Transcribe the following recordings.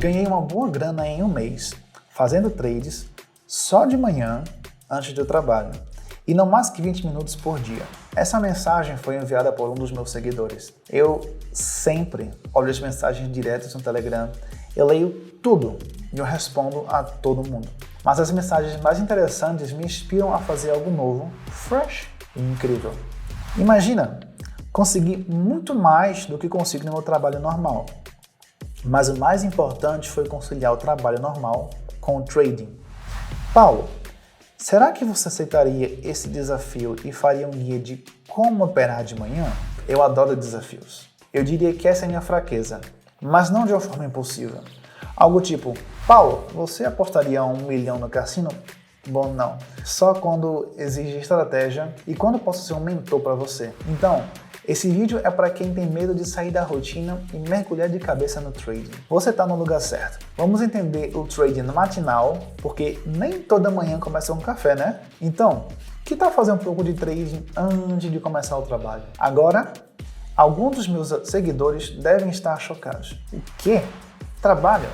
Ganhei uma boa grana em um mês, fazendo trades só de manhã antes do trabalho, e não mais que 20 minutos por dia. Essa mensagem foi enviada por um dos meus seguidores. Eu sempre olho as mensagens diretas no Telegram, eu leio tudo e eu respondo a todo mundo. Mas as mensagens mais interessantes me inspiram a fazer algo novo, fresh e incrível. Imagina, consegui muito mais do que consigo no meu trabalho normal. Mas o mais importante foi conciliar o trabalho normal com o trading. Paulo, será que você aceitaria esse desafio e faria um guia de como operar de manhã? Eu adoro desafios. Eu diria que essa é a minha fraqueza, mas não de uma forma impulsiva. Algo tipo, Paulo, você apostaria 1 milhão no cassino? Bom, não. Só quando exige estratégia e quando posso ser um mentor para você. Então, esse vídeo é para quem tem medo de sair da rotina e mergulhar de cabeça no trading. Você está no lugar certo. Vamos entender o trading matinal, porque nem toda manhã começa um café, né? Então, que tal fazer um pouco de trading antes de começar o trabalho? Agora, alguns dos meus seguidores devem estar chocados. O quê? Trabalho?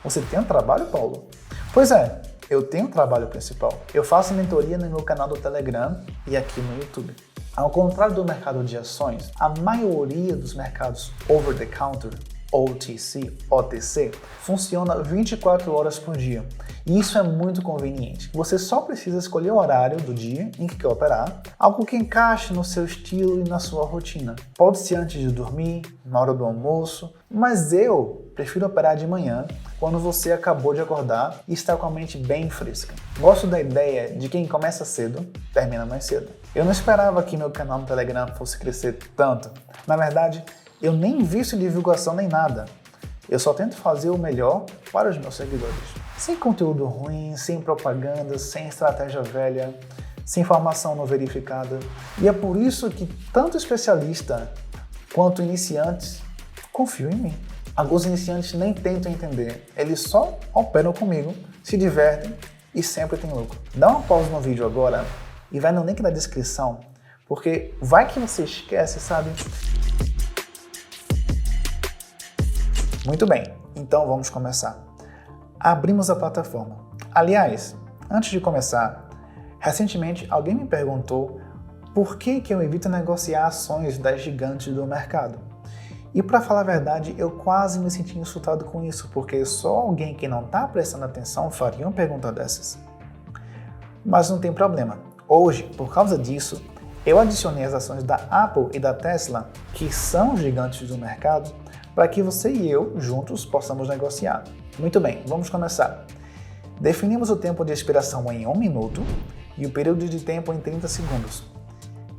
Você tem um trabalho, Paulo? Pois é, eu tenho um trabalho principal. Eu faço mentoria no meu canal do Telegram e aqui no YouTube. Ao contrário do mercado de ações, a maioria dos mercados over-the-counter, OTC, funciona 24 horas por dia. E isso é muito conveniente. Você só precisa escolher o horário do dia em que quer operar, algo que encaixe no seu estilo e na sua rotina. Pode ser antes de dormir, na hora do almoço, mas eu prefiro operar de manhã, quando você acabou de acordar e está com a mente bem fresca. Gosto da ideia de quem começa cedo, termina mais cedo. Eu não esperava que meu canal no Telegram fosse crescer tanto. Na verdade, eu nem invisto em divulgação nem nada. Eu só tento fazer o melhor para os meus seguidores. Sem conteúdo ruim, sem propaganda, sem estratégia velha, sem informação não verificada. E é por isso que tanto especialista quanto iniciantes confiam em mim. Alguns iniciantes nem tentam entender, eles só operam comigo, se divertem e sempre tem lucro. Dá uma pausa no vídeo agora e vai no link da descrição, porque vai que você esquece, sabe? Muito bem, então vamos começar. Abrimos a plataforma. Aliás, antes de começar, recentemente alguém me perguntou por que eu evito negociar ações das gigantes do mercado. E para falar a verdade, eu quase me senti insultado com isso, porque só alguém que não está prestando atenção faria uma pergunta dessas. Mas não tem problema. Hoje, por causa disso, eu adicionei as ações da Apple e da Tesla, que são gigantes do mercado, para que você e eu, juntos, possamos negociar. Muito bem, vamos começar. Definimos o tempo de expiração em 1 minuto e o período de tempo em 30 segundos.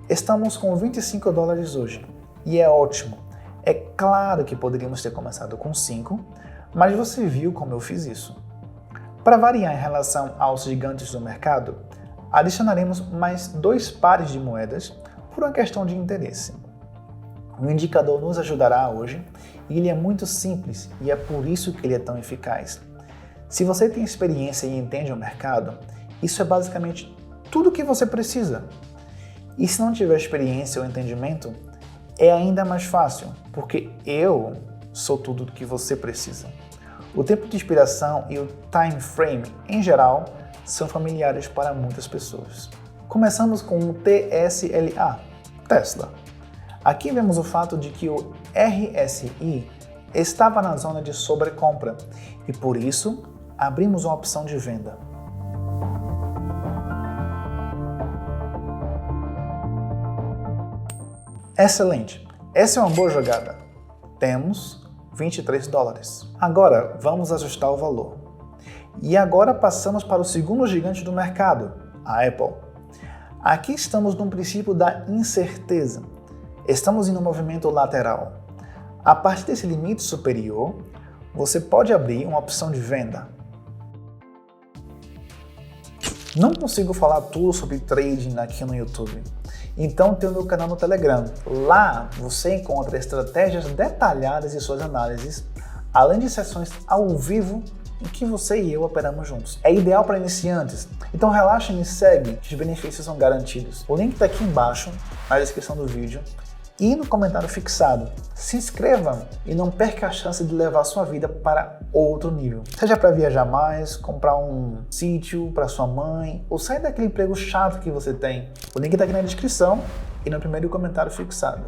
Estamos com 25 dólares hoje, e é ótimo. É claro que poderíamos ter começado com 5, mas você viu como eu fiz isso. Para variar em relação aos gigantes do mercado, adicionaremos mais 2 pares de moedas por uma questão de interesse. O indicador nos ajudará hoje e ele é muito simples e é por isso que ele é tão eficaz. Se você tem experiência e entende o mercado, isso é basicamente tudo o que você precisa. E se não tiver experiência ou entendimento, é ainda mais fácil, porque eu sou tudo o que você precisa. O tempo de expiração e o time frame, em geral, são familiares para muitas pessoas. Começamos com o TSLA, Tesla. Aqui vemos o fato de que o RSI estava na zona de sobrecompra e, por isso, abrimos uma opção de venda. Excelente! Essa é uma boa jogada. Temos 23 dólares. Agora, vamos ajustar o valor. E agora passamos para o segundo gigante do mercado, a Apple. Aqui estamos no princípio da incerteza. Estamos em um movimento lateral. A partir desse limite superior, você pode abrir uma opção de venda. Não consigo falar tudo sobre trading aqui no YouTube. Então tem o meu canal no Telegram. Lá você encontra estratégias detalhadas e suas análises, além de sessões ao vivo em que você e eu operamos juntos. É ideal para iniciantes, então relaxa e me segue, que os benefícios são garantidos. O link está aqui embaixo, na descrição do vídeo, e no comentário fixado. Se inscreva e não perca a chance de levar sua vida para outro nível. Seja para viajar mais, comprar um sítio para sua mãe ou sair daquele emprego chato que você tem. O link está aqui na descrição e no primeiro comentário fixado.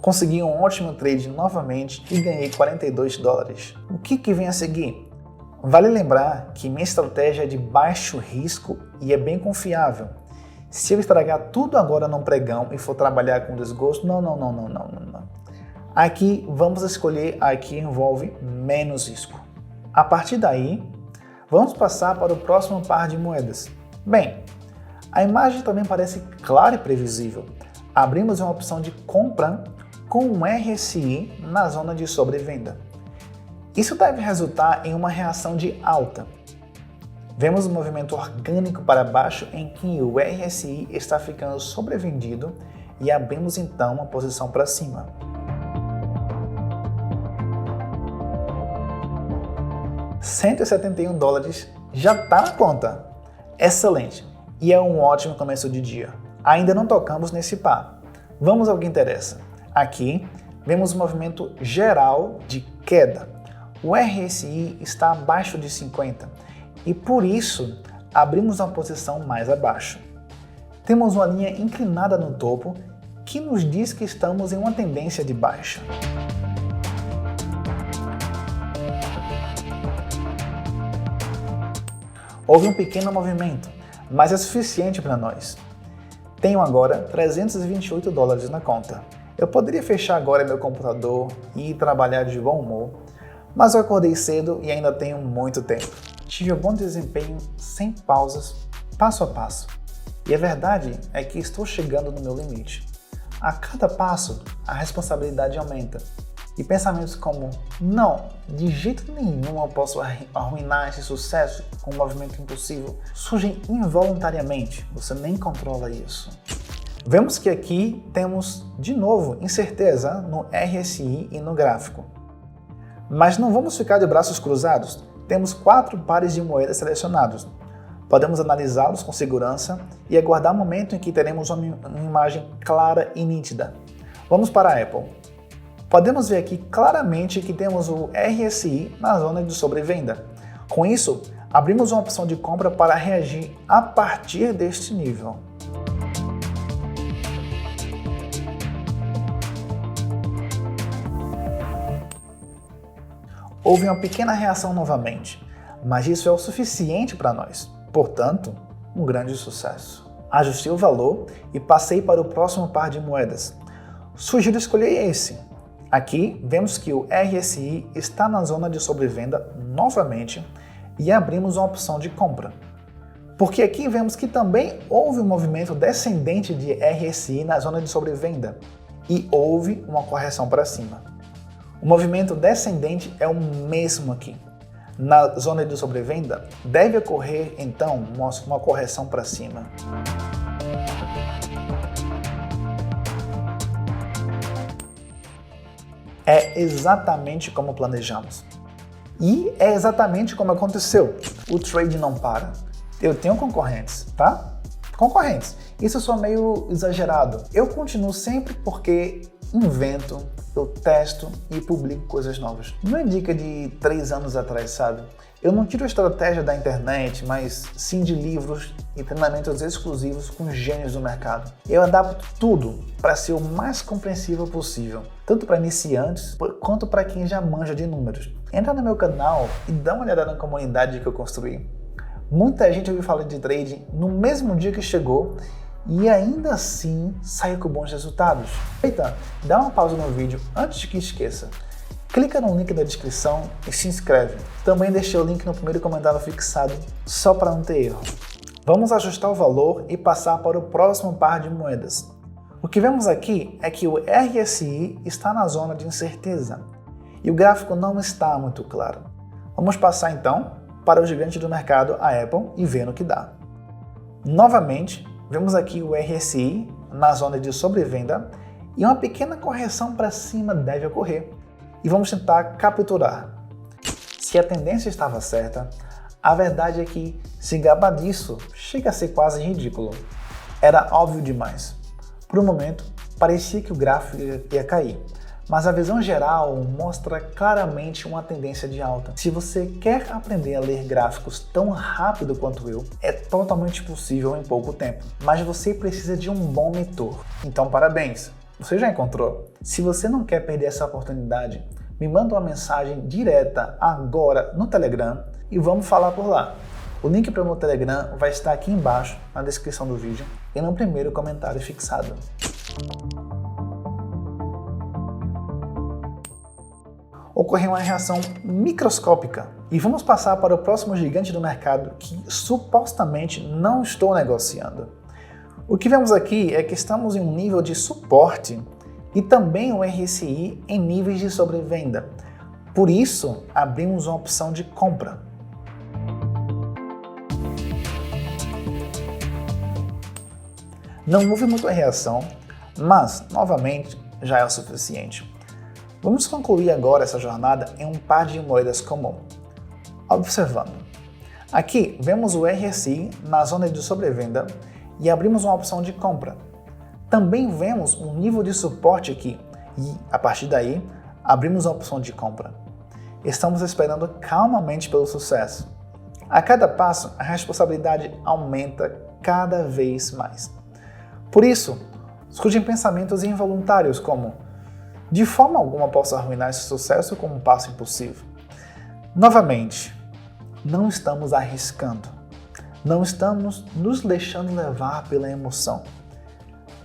Consegui um ótimo trade novamente e ganhei $42. O que vem a seguir? Vale lembrar que minha estratégia é de baixo risco e é bem confiável. Se eu estragar tudo agora num pregão e for trabalhar com desgosto, não. Aqui vamos escolher a que envolve menos risco. A partir daí, vamos passar para o próximo par de moedas. Bem, a imagem também parece clara e previsível. Abrimos uma opção de compra com um RSI na zona de sobrevenda. Isso deve resultar em uma reação de alta. Vemos um movimento orgânico para baixo em que o RSI está ficando sobrevendido e abrimos então uma posição para cima. $171 já está na conta. Excelente! E é um ótimo começo de dia. Ainda não tocamos nesse par. Vamos ao que interessa. Aqui vemos um movimento geral de queda. O RSI está abaixo de 50 e por isso abrimos uma posição mais abaixo. Temos uma linha inclinada no topo que nos diz que estamos em uma tendência de baixa. Houve um pequeno movimento, mas é suficiente para nós. Tenho agora $328 na conta. Eu poderia fechar agora meu computador e ir trabalhar de bom humor, mas eu acordei cedo e ainda tenho muito tempo. Tive um bom desempenho sem pausas, passo a passo. E a verdade é que estou chegando no meu limite. A cada passo, a responsabilidade aumenta. E pensamentos como, não, de jeito nenhum eu posso arruinar esse sucesso com um movimento impulsivo, surgem involuntariamente, você nem controla isso. Vemos que aqui temos, de novo, incerteza no RSI e no gráfico. Mas não vamos ficar de braços cruzados. Temos 4 pares de moedas selecionados. Podemos analisá-los com segurança e aguardar o momento em que teremos uma imagem clara e nítida. Vamos para a Apple. Podemos ver aqui claramente que temos o RSI na zona de sobrevenda. Com isso, abrimos uma opção de compra para reagir a partir deste nível. Houve uma pequena reação novamente, mas isso é o suficiente para nós. Portanto, um grande sucesso. Ajustei o valor e passei para o próximo par de moedas. Sugiro escolher esse. Aqui vemos que o RSI está na zona de sobrevenda novamente e abrimos uma opção de compra. Porque aqui vemos que também houve um movimento descendente de RSI na zona de sobrevenda e houve uma correção para cima. O movimento descendente é o mesmo aqui. Na zona de sobrevenda, deve ocorrer então uma correção para cima. É exatamente como planejamos. E é exatamente como aconteceu. O trade não para. Eu tenho concorrentes, tá? Concorrentes. Isso só meio exagerado. Eu continuo sempre porque invento, eu testo e publico coisas novas. Não é dica de 3 anos atrás, sabe? Eu não tiro a estratégia da internet, mas sim de livros e treinamentos exclusivos com gênios do mercado. Eu adapto tudo para ser o mais compreensível possível, tanto para iniciantes quanto para quem já manja de números. Entra no meu canal e dá uma olhada na comunidade que eu construí. Muita gente ouviu falar de trading no mesmo dia que chegou e ainda assim saiu com bons resultados. Eita, dá uma pausa no vídeo antes de que esqueça. Clica no link da descrição e se inscreve. Também deixei o link no primeiro comentário fixado, só para não ter erro. Vamos ajustar o valor e passar para o próximo par de moedas. O que vemos aqui é que o RSI está na zona de incerteza e o gráfico não está muito claro. Vamos passar então para o gigante do mercado, a Apple, e ver no que dá. Novamente, vemos aqui o RSI na zona de sobrevenda e uma pequena correção para cima deve ocorrer. E vamos tentar capturar. Se a tendência estava certa, a verdade é que se gabar disso chega a ser quase ridículo. Era óbvio demais. Por um momento, parecia que o gráfico ia cair, mas a visão geral mostra claramente uma tendência de alta. Se você quer aprender a ler gráficos tão rápido quanto eu, é totalmente possível em pouco tempo, mas você precisa de um bom mentor. Então, parabéns! Você já encontrou? Se você não quer perder essa oportunidade, me manda uma mensagem direta agora no Telegram e vamos falar por lá. O link para o meu Telegram vai estar aqui embaixo na descrição do vídeo e no primeiro comentário fixado. Ocorreu uma reação microscópica. E vamos passar para o próximo gigante do mercado que supostamente não estou negociando. O que vemos aqui é que estamos em um nível de suporte e também o RSI em níveis de sobrevenda. Por isso, abrimos uma opção de compra. Não houve muita reação, mas, novamente, já é o suficiente. Vamos concluir agora essa jornada em um par de moedas comum. Observando. Aqui vemos o RSI na zona de sobrevenda e abrimos uma opção de compra. Também vemos um nível de suporte aqui e, a partir daí, abrimos a opção de compra. Estamos esperando calmamente pelo sucesso. A cada passo, a responsabilidade aumenta cada vez mais. Por isso, surgem pensamentos involuntários como: de forma alguma posso arruinar esse sucesso com um passo impulsivo. Novamente, não estamos arriscando. Não estamos nos deixando levar pela emoção.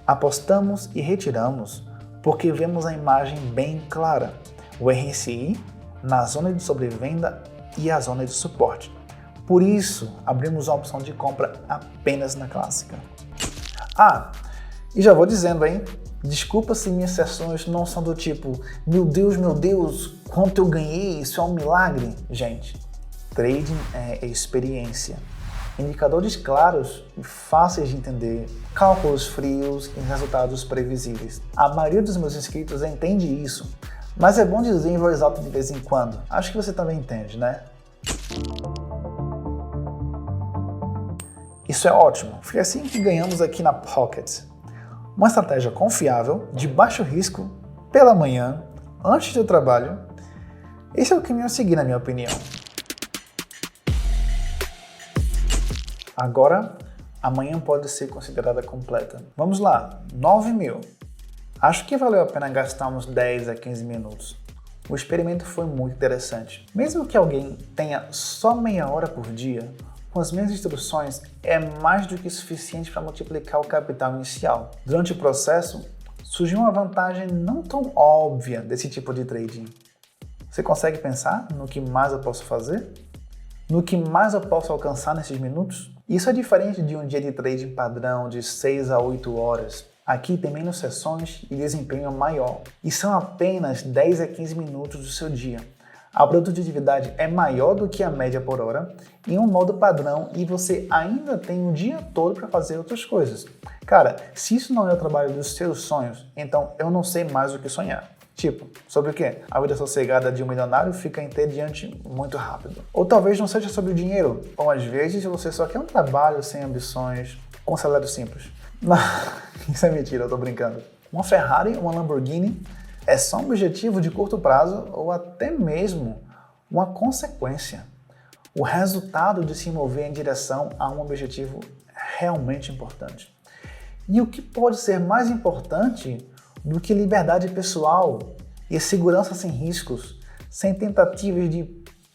Apostamos e retiramos porque vemos a imagem bem clara. O RSI na zona de sobrevenda e a zona de suporte. Por isso, abrimos a opção de compra apenas na clássica. E já vou dizendo, hein? Desculpa se minhas sessões não são do tipo meu Deus, quanto eu ganhei, isso é um milagre. Gente, trading é experiência. Indicadores claros e fáceis de entender, cálculos frios e resultados previsíveis. A maioria dos meus inscritos entende isso, mas é bom dizer em voz alta de vez em quando. Acho que você também entende, né? Isso é ótimo, foi assim que ganhamos aqui na Pocket. Uma estratégia confiável, de baixo risco, pela manhã, antes do trabalho. Esse é o caminho a seguir, na minha opinião. Agora, amanhã pode ser considerada completa. Vamos lá, 9.000. Acho que valeu a pena gastar uns 10 a 15 minutos. O experimento foi muito interessante. Mesmo que alguém tenha só meia hora por dia, com as minhas instruções é mais do que suficiente para multiplicar o capital inicial. Durante o processo, surgiu uma vantagem não tão óbvia desse tipo de trading. Você consegue pensar no que mais eu posso fazer? No que mais eu posso alcançar nesses minutos? Isso é diferente de um dia de trading padrão de 6 a 8 horas. Aqui tem menos sessões e desempenho maior. E são apenas 10 a 15 minutos do seu dia. A produtividade é maior do que a média por hora em um modo padrão e você ainda tem o dia todo para fazer outras coisas. Cara, se isso não é o trabalho dos seus sonhos, então eu não sei mais o que sonhar. Tipo, sobre o quê? A vida sossegada de um milionário fica entediante muito rápido. Ou talvez não seja sobre o dinheiro, ou às vezes você só quer um trabalho sem ambições, com salário simples. Não, isso é mentira, eu tô brincando. Uma Ferrari, uma Lamborghini é só um objetivo de curto prazo ou até mesmo uma consequência. O resultado de se mover em direção a um objetivo realmente importante. E o que pode ser mais importante do que liberdade pessoal e segurança sem riscos, sem tentativas de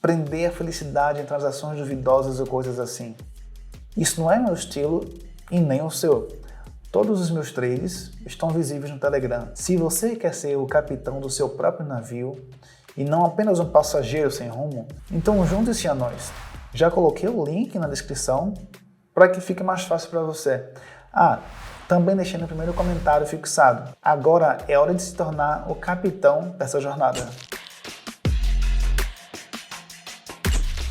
prender a felicidade em transações duvidosas ou coisas assim? Isso não é meu estilo e nem o seu. Todos os meus trades estão visíveis no Telegram. Se você quer ser o capitão do seu próprio navio e não apenas um passageiro sem rumo, então junte-se a nós. Já coloquei o link na descrição para que fique mais fácil para você. Também deixei no primeiro comentário fixado. Agora é hora de se tornar o capitão dessa jornada.